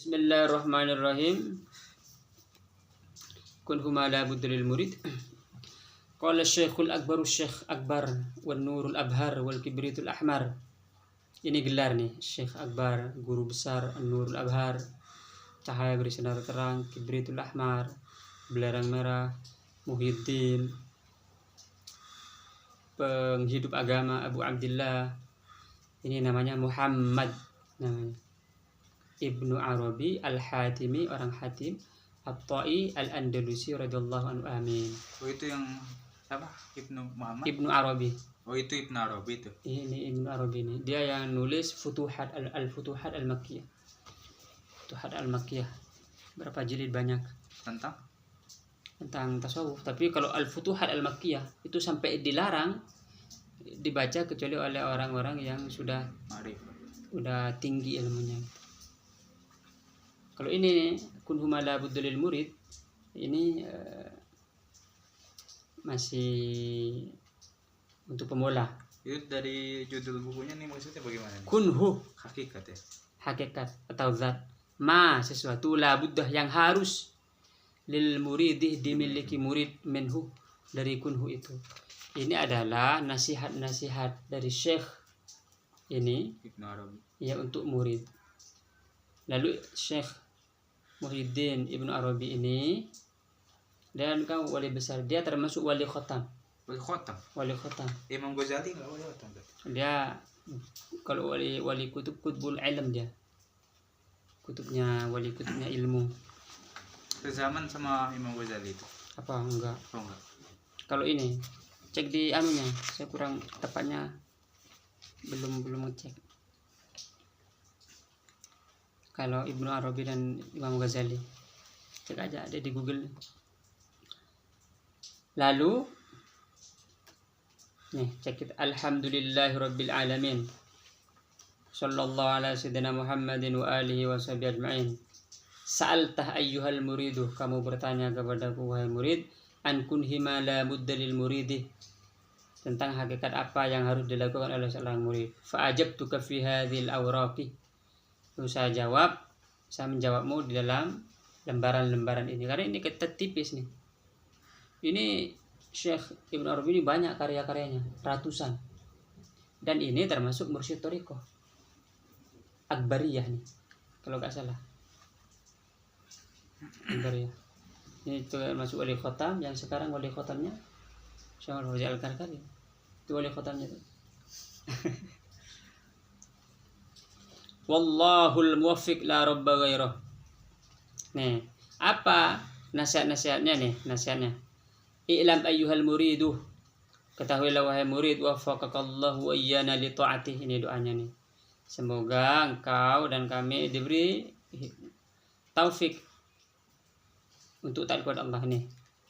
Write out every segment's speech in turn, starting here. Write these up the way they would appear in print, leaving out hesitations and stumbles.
Bismillahirrahmanirrahim. Kun huma la budda lil murid. Qala Syekhul Akbar Syekh Akbar wan Nurul Abhar wal Kibritul Ahmar. Ini gelar nih, Syekh Akbar, guru besar, Nurul Abhar, cahaya bersinar terang, Kibritul Ahmar, belerang merah, Muhyiddin, penghidup agama, Abu Abdillah. Ini namanya Muhammad, namanya Ibnu Arabi Al-Hatimi, orang Hatim, At-Tai Al-Andalusi radhiyallahu anhu, amin. Oh, itu yang apa? Ibnu Muhammad? Ibnu Arabi. Oh, itu Ibnu Arabi itu. Ini Ibnu Arabi ini. Dia yang nulis Futuhat Al-Futuhat Al-Makkiyah. Futuhat Al-Makkiyah. Berapa jilid banyak? Tentang tasawuf. Tapi kalau Al-Futuhat Al-Makkiyah itu sampai dilarang dibaca kecuali oleh orang-orang yang sudah tinggi ilmunya. Kalau ini kun huma la budda lil murid, ini masih untuk pemula. Itu dari judul bukunya nih, maksudnya bagaimana nih? Kunhu, Hakikat ya. hakikat atau zat. Ma, sesuatu, la buddah, yang harus, lil muridih, dimiliki murid, minhu, dari kunhu itu. Ini adalah nasihat-nasihat dari Syekh ini, Ibnu Arabi, ya, untuk murid. Lalu Syekh Muhyiddin Ibnu Arabi ini, dan kamu wali besar, dia termasuk wali khotam. Wali khotam. Imam Ghazali nggak wali khotam? Dia kalau wali kutub, kutbul ilm, dia kutubnya, wali kutubnya ilmu. Sezaman sama Imam Ghazali itu? Apa enggak? Oh, enggak. Kalau ini cek di anunya, saya kurang tepatnya, belum ngecek. Kalau Ibnu Arabi dan Imam Ghazali, cek aja, ada di Google. Lalu nih, cek kita. Alhamdulillahirabbil alamin. Sallallahu ala sayyidina Muhammadin wa alihi wa sahbihi ajma'in. Sa'altah ayyuhal muridu, kamu bertanya kepadaku wahai murid, an kunhi ma la budda lil muridi, tentang hakikat apa yang harus dilakukan oleh seorang murid. Fa ajabtuka fi hadhil awraqi. Lalu saya menjawabmu di dalam lembaran-lembaran ini, karena ini ketat tipis nih. Ini Syekh Ibnu Arabi ini banyak karya-karyanya, ratusan. Dan ini termasuk mursyid thariqah Akbariyah nih, kalau nggak salah. Akbariyah. Ini termasuk wali khotam, yang sekarang wali khotamnya Syekh Al-Fawzi Al-Karkari. Itu wali khotamnya tuh. Wallahul muwaffiq la rabba ghairah. Nih, apa nasihat-nasihatnya nih? Nasihatnya, i'lam ayyuhal muridu, ketahuilah wahai murid, waffaqakallahu wa iyyana li ta'atih. Ini doanya nih. Semoga engkau dan kami diberi taufik untuk taat kepada Allah nih.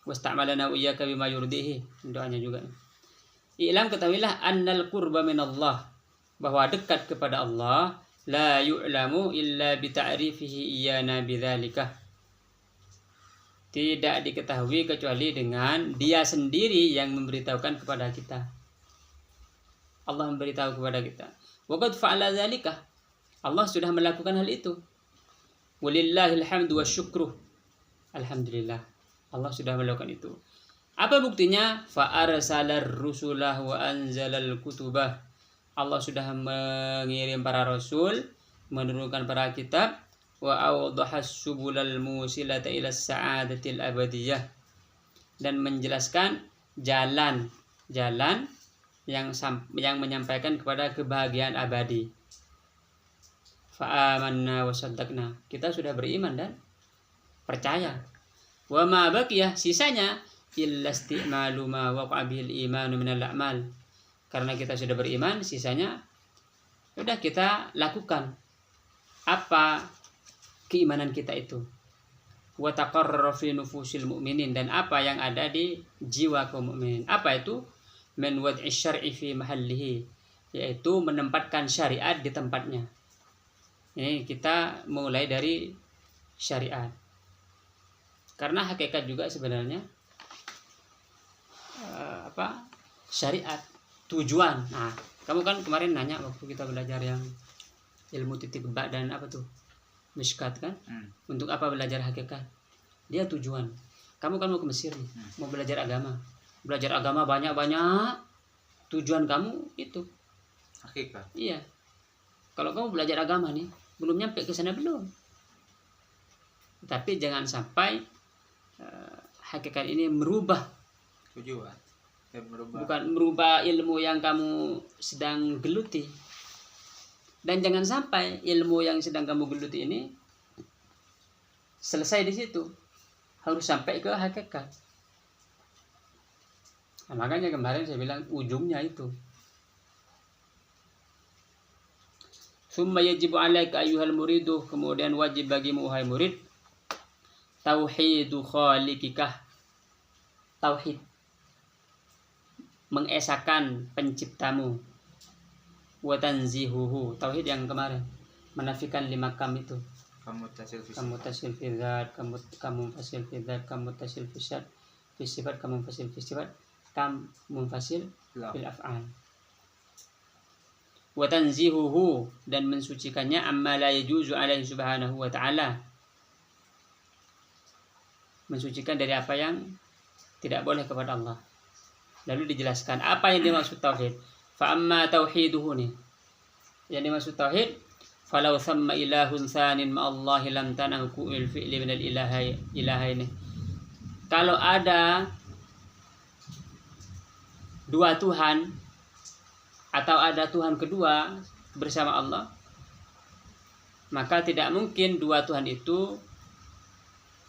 Wasta'malana wa iyyaka bima yurdihi. Doanya juga. I'lam, ketahuilah, annal qurba minallah, bahwa dekat kepada Allah, la yu'lamu illa bita'rifihi iyana bidzalika, tidak diketahui kecuali dengan dia sendiri yang memberitahukan kepada kita. Allah memberitahu kepada kita. Wa qad fa'ala dzalika, Allah sudah melakukan hal itu. Walillahil hamdu wasyukru, alhamdulillah, Allah sudah melakukan itu. Apa buktinya? Fa arsalar rusulah wa anzalal kutubah, Allah sudah mengirim para rasul, menurunkan para kitab, wa awdahas subulal musilata ila sa'adatil abadiyah, dan menjelaskan jalan yang menyampaikan kepada kebahagiaan abadi. Fa amanna wa saddaqna, kita sudah beriman dan percaya. Wa ma baqiyah, sisanya, illa isti'malu ma waqa'a bihil imanu minal a'mal, karena kita sudah beriman, sisanya udah kita lakukan apa keimanan kita itu. Wa taqarrara fi nufusil mu'minin, dan apa yang ada di jiwa kaum mukminin. Apa itu? Min wad'i syar'i fi mahallihi, yaitu menempatkan syariat di tempatnya. Ini kita mulai dari syariat. Karena hakikat juga sebenarnya syariat, tujuan. Nah, kamu kan kemarin nanya waktu kita belajar yang ilmu titik ba dan apa tuh, Mishkat kan? Untuk apa belajar hakikat? Dia tujuan. Kamu kan mau ke Mesir nih, mau belajar agama. Belajar agama banyak-banyak. Tujuan kamu itu Hakikat. iya. Kalau kamu belajar agama nih, belum nyampe ke sana belum. Tapi jangan sampai hakikat ini merubah Tujuan. bukan merubah ilmu yang kamu sedang geluti. Dan jangan sampai ilmu yang sedang kamu geluti ini selesai di situ. Harus sampai ke hakikat. Nah, makanya kemarin saya bilang ujungnya itu. Summa yajibu 'alaika ayyuhal muridu, kemudian wajib bagimu wahai murid, tauhidu khaliqikah. Tauhid, mengesahkan penciptamu. Wa tanzihuhu, tauhid yang kemarin, menafikan 5 kam itu. Kamu tasil fi dzat, kamu fasil fi dzat, kamu tasil fi sifat, kamu fasil fi sifat, kamu fasil fil af'al. Wa tanzihuhu, dan mensucikannya amma la yajuzu alaihi subhanahu wa ta'ala, mensucikan dari apa yang tidak boleh kepada Allah. Lalu dijelaskan apa yang dimaksud tauhid. Fa amma tauhiduhu nih, yang dimaksud tauhid, falau thamma ilahun tsanin ma Allah lam tanahu il fi'li min al ilahaini. Kalau ada 2 Tuhan atau ada Tuhan kedua bersama Allah, maka tidak mungkin 2 Tuhan itu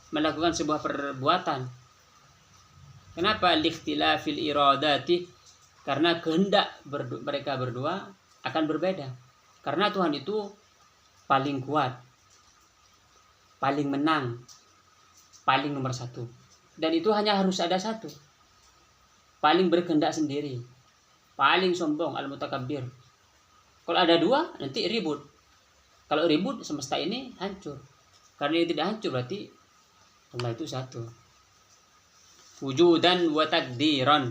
melakukan sebuah perbuatan. Kenapa? Likhtilafil iradati, karena kehendak mereka berdua akan berbeda. Karena Tuhan itu paling kuat, paling menang, paling nomor 1. Dan itu hanya harus ada 1. Paling berkehendak sendiri, paling sombong, al-mutakabbir. Kalau ada 2 nanti ribut. Kalau ribut semesta ini hancur. Karena ini tidak hancur berarti Allah itu 1. Wujudan wa takdiran,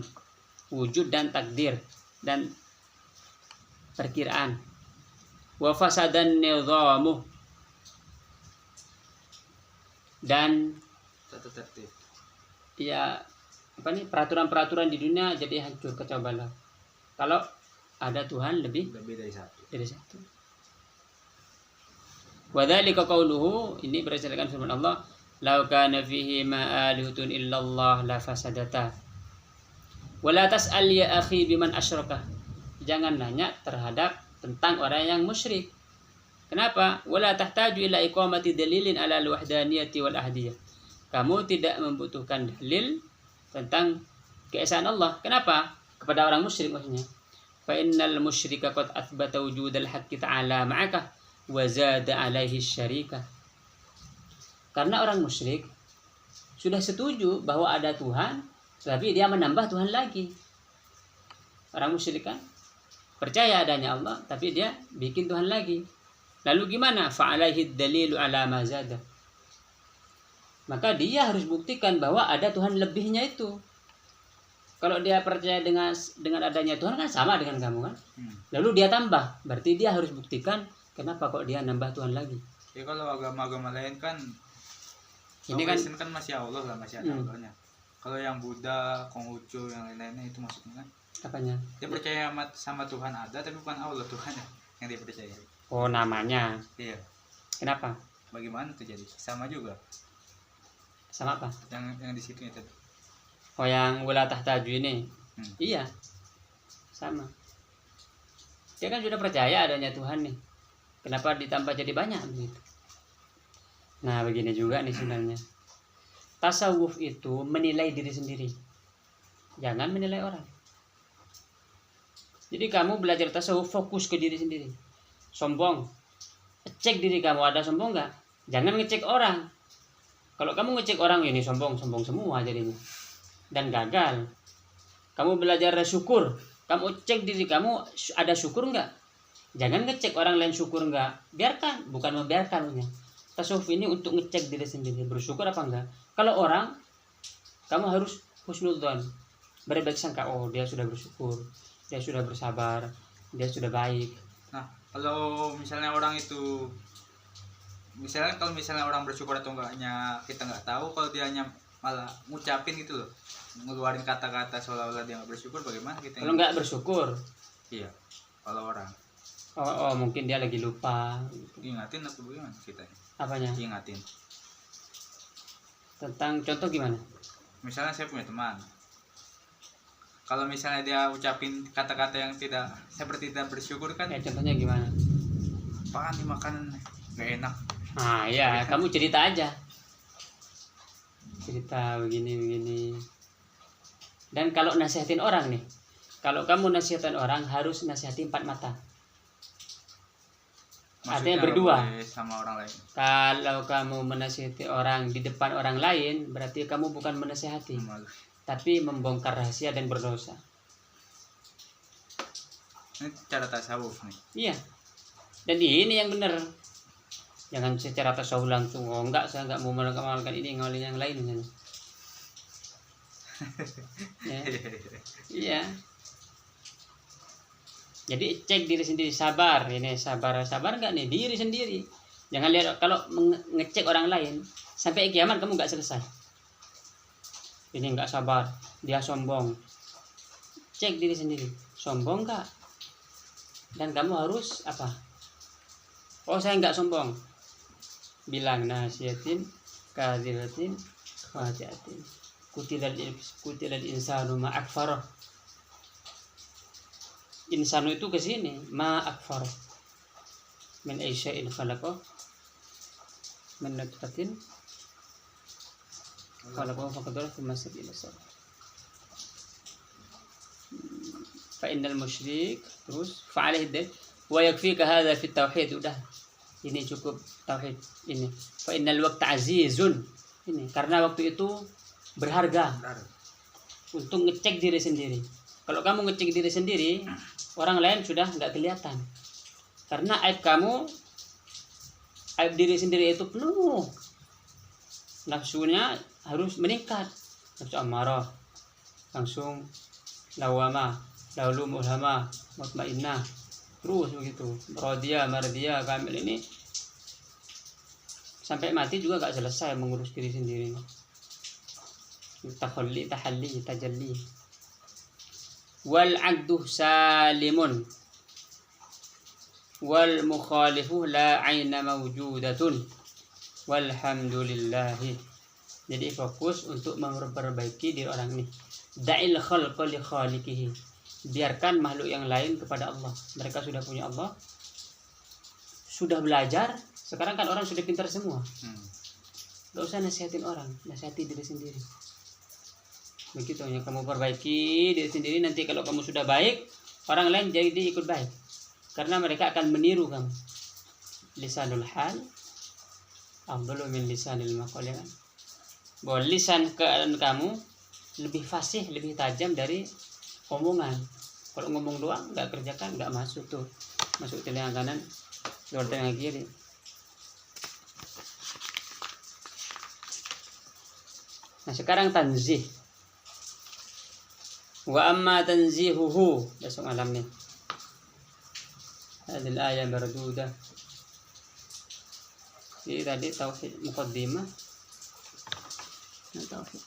wujud dan takdir dan perkiraan. Wa fasadan nizamuh, dan tata tertib. Ya, apa nih, peraturan-peraturan di dunia jadi hancur, kacau balau. Kalau ada Tuhan lebih dari 1. Wa dzalika qauluhu, ini berdasarkan firman Allah, lau kana fihi ma alihatun illallah la fasadata. Wala tas'al ya akhi biman asyraka. Jangan nanya terhadap tentang orang yang musyrik. Kenapa? Wala tahtaju ila iqamati dalilin ala al-wahdaniyati wal ahdiyah. Kamu tidak membutuhkan dalil tentang keesaan Allah. Kenapa? Kepada orang musyrik maksudnya. Fa innal musyrika qad athbata wujudal haqqi ta'ala ma'aka wa zada 'alaihi syarika. Karena orang musyrik sudah setuju bahwa ada Tuhan, tapi dia menambah Tuhan lagi. Orang musyrik kan percaya adanya Allah, tapi dia bikin Tuhan lagi. Lalu gimana? Fa'alaihi dalilu ala ma zada. Maka dia harus buktikan bahwa ada Tuhan lebihnya itu. Kalau dia percaya dengan adanya Tuhan kan sama dengan kamu kan. Lalu dia tambah, berarti dia harus buktikan kenapa kok dia nambah Tuhan lagi. Ya kalau agama-agama lain kan, ini kan masih Allah lah, masih ada Allahnya. Kalau yang Buddha, Konghucu, yang lain-lainnya itu maksudnya kan apanya? Dia percaya sama Tuhan ada, tapi bukan Allah Tuhan yang dia percaya. Oh, namanya. Iya. Kenapa? Bagaimana tuh jadi? Sama juga. Sama apa? Yang di situ itu. Oh, yang wala tahtaju ini. Iya. Sama. Dia kan sudah percaya adanya Tuhan nih. Kenapa ditambah jadi banyak begitu? Nah, begini juga nih sebenarnya. Tasawuf itu menilai diri sendiri. Jangan menilai orang. Jadi kamu belajar tasawuf fokus ke diri sendiri. Sombong, cek diri kamu, ada sombong nggak? Jangan ngecek orang. Kalau kamu ngecek orang, ini sombong semua jadinya. Dan gagal. Kamu belajar syukur, kamu cek diri kamu, ada syukur nggak? Jangan ngecek orang lain syukur nggak. Biarkan, bukan membiarkan. Tasawuf ini untuk ngecek diri sendiri, bersyukur apa enggak. Kalau orang, kamu harus husnudzon, berbaik sangka, oh dia sudah bersyukur, dia sudah bersabar, dia sudah baik. Nah, kalau misalnya orang itu misalnya kalau misalnya orang bersyukur atau enggaknya kita nggak tahu, kalau dia hanya malah ngucapin gitu loh, ngeluarin kata-kata seolah-olah dia nggak bersyukur, bagaimana kita? Kalau nggak bersyukur, Iya, kalau orang oh mungkin dia lagi lupa. ingatin atau bagaimana kita? Apanya? Ingatin. Tentang contoh gimana? Misalnya saya punya teman, kalau misalnya dia ucapin kata-kata yang tidak seperti tidak bersyukur kan, Contohnya gimana? apaan nih makanan nggak enak. Nah ya, kamu cerita aja. Cerita begini. Dan kalau nasihatin orang nih, kalau kamu nasihatin orang harus nasihati 4 mata. Artinya nggak berdua. boleh sama orang lain. Kalau kamu menasihati orang di depan orang lain, berarti kamu bukan menasihati, Malu. tapi membongkar rahasia dan berdosa. Ini cara tasawuf nih. Iya. Dan ini yang benar. Jangan secara tasawuf langsung, oh enggak, saya enggak mau mengamalkan ini, ngamalin yang lain misalnya. Ya. Iya. Jadi cek diri sendiri, sabar. Ini sabar enggak nih diri sendiri. Jangan lihat kalau ngecek orang lain sampai kiamat kamu enggak selesai. Ini enggak sabar, dia sombong. Cek diri sendiri, sombong enggak? Dan kamu harus apa? Oh, saya enggak sombong. Bilang nasihatin, kadzibatin, khati'atin. Kutilal insanu ma akfarah. Insanu itu ke sini, ma akfarah. Min aisya'in khalaqah. Min nutfatin khalaqah faqadara thumma sabila sabah. Fa innal musyrik terus fa'alaihi dal wa yakfika hadza fi tauhid. Udah, ini cukup tauhid ini. Fa innal waqta azizun. Ini karena waktu itu berharga. Untuk ngecek diri sendiri. Kalau kamu ngecek diri sendiri, orang lain sudah nggak kelihatan. Karena aib kamu, aib diri sendiri itu penuh. Nafsunya harus meningkat. Nafsu amarah langsung lawama, lalu mulhama, mutmainnah. Terus begitu. Radiyah, mardiyah, kamil ini sampai mati juga gak selesai mengurus diri sendiri. Tahalli, tajalli. Wal aqdu salimun wal mukhalifu la aina mawjudatun walhamdulillahi. Jadi fokus untuk memperbaiki diri orang ini. Da'il khalqa li khaliqihi. Biarkan makhluk yang lain kepada Allah. Mereka sudah punya Allah, sudah belajar. Sekarang kan orang sudah pintar semua. Gak usah nasihatin orang, nasihati diri sendiri. Begitu ya, kamu perbaiki diri sendiri. Nanti kalau kamu sudah baik, orang lain jadi ikut baik. Karena mereka akan meniru kamu. Lisanul hal afdalu min lisanil maqal. Bahwa lisan keadaan kamu lebih fasih, lebih tajam dari omongan. Kalau ngomong doang, nggak kerjakan, nggak masuk tuh. Masuk telinga kanan, keluar telinga kiri. Nah sekarang tanzih. Wa amma tanzihuhu, besok malam nih. Hadil ayat mardudah. Jadi tadi tauhid muqaddimah. Tauhid